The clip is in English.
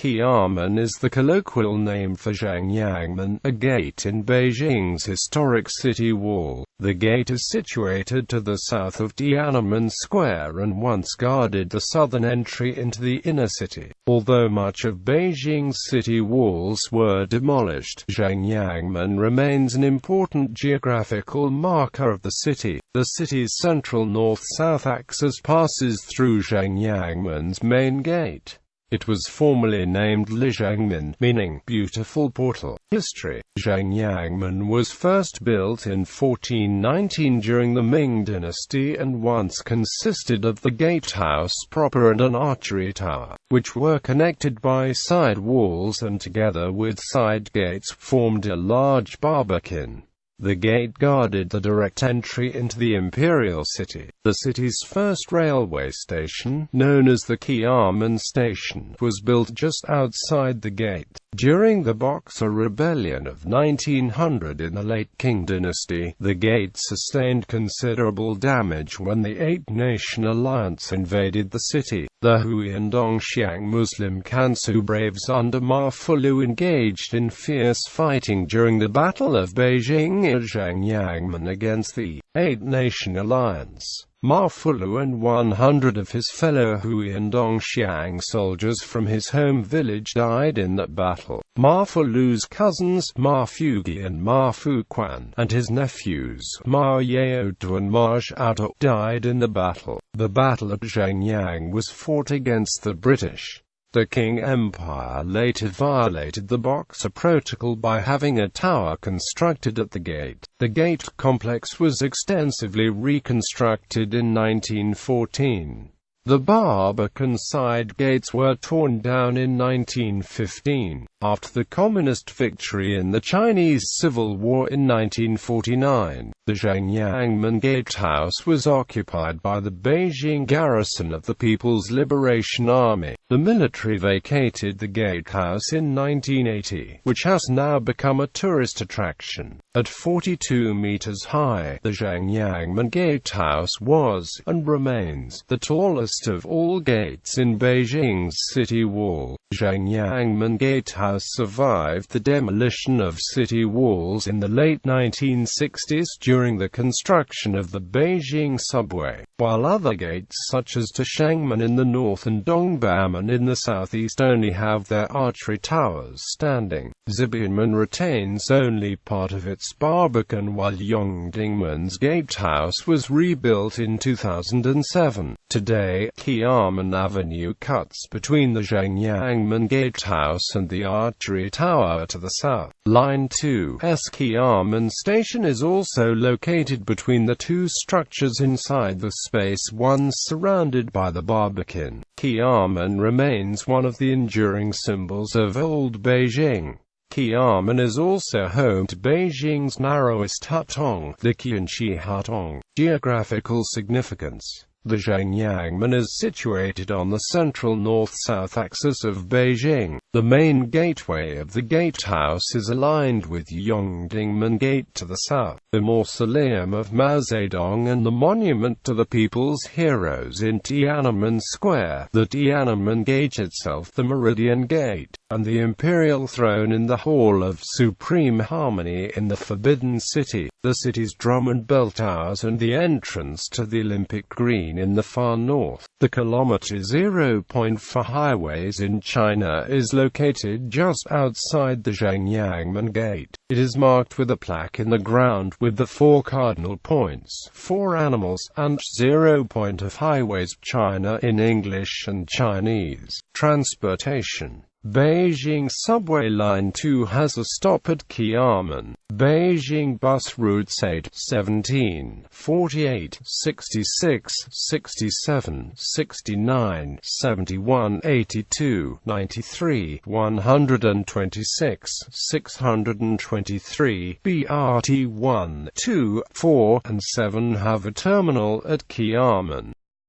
Qianmen is the colloquial name for Zhengyangmen, a gate in Beijing's historic city wall. The gate is situated to the south of Tiananmen Square and once guarded the southern entry into the inner city. Although much of Beijing's city walls were demolished, Zhengyangmen remains an important geographical marker of the city. The city's central north-south axis passes through Zhengyangmen's main gate. It was formerly named Zhengyangmen, meaning beautiful portal. History: Zhengyangmen was first built in 1419 during the Ming dynasty and once consisted of the gatehouse proper and an archery tower, which were connected by side walls and together with side gates formed a large barbican. The gate guarded the direct entry into the imperial city. The city's first railway station, known as the Qianmen station, was built just outside the gate. During the Boxer Rebellion of 1900 in the late Qing dynasty, the gate sustained considerable damage when the Eight-Nation Alliance invaded the city. The Hui and Dongxiang Muslim Kansu braves under Ma Fulu engaged in fierce fighting during the Battle of Beijing at Zhengyangmen against the Eight-Nation Alliance. Ma Fulu and 100 of his fellow Hui and Dongxiang soldiers from his home village died in that battle. Ma Fulu's cousins, Ma Fugi and Ma Fuquan, and his nephews, Ma Yaotu and Ma Zhaotu, died in the battle. The battle at Zhengyang was fought against the British. The Qing Empire later violated the Boxer Protocol by having a tower constructed at the gate. The gate complex was extensively reconstructed in 1914. The Barbican side gates were torn down in 1915, after the Communist victory in the Chinese Civil War in 1949. The Zhengyangmen Gatehouse was occupied by the Beijing garrison of the People's Liberation Army. The military vacated the gatehouse in 1980, which has now become a tourist attraction. At 42 meters high, the Zhengyangmen Gatehouse was, and remains, the tallest of all gates in Beijing's city wall. Zhengyangmen Gatehouse survived the demolition of city walls in the late 1960s during the construction of the Beijing subway, while other gates such as Tiananmen in the north and Dongbamen in the southeast only have their archery towers standing. Qianmen retains only part of its barbican while Zhengyangmen's gatehouse was rebuilt in 2007. Today, Qianmen Avenue cuts between the Zhengyangmen Gatehouse and the archery tower to the south. Line 2's Qianmen Station is also located between the two structures inside the space once surrounded by the barbican. Qianmen remains one of the enduring symbols of old Beijing. Qianmen is also home to Beijing's narrowest hutong, the Qianshi Hutong. Geographical significance: the Zhengyangmen is situated on the central north-south axis of Beijing. The main gateway of the gatehouse is aligned with Zhengyangmen Gate to the south, the mausoleum of Mao Zedong and the monument to the people's heroes in Tiananmen Square, the Tiananmen Gate itself, the Meridian Gate, and the imperial throne in the Hall of Supreme Harmony in the Forbidden City, the city's drum and bell towers and the entrance to the Olympic Green in the far north. The kilometer 0 point for highways in China is located just outside the Zhengyangmen Gate. It is marked with a plaque in the ground with the 4 cardinal points, 4 animals, and 0 point of highways China in English and Chinese. Transportation: Beijing Subway Line 2 has a stop at Qianmen. Beijing Bus Routes 8, 17, 48, 66, 67, 69, 71, 82, 93, 126, 623, BRT 1, 2, 4, and 7 have a terminal at Qianmen.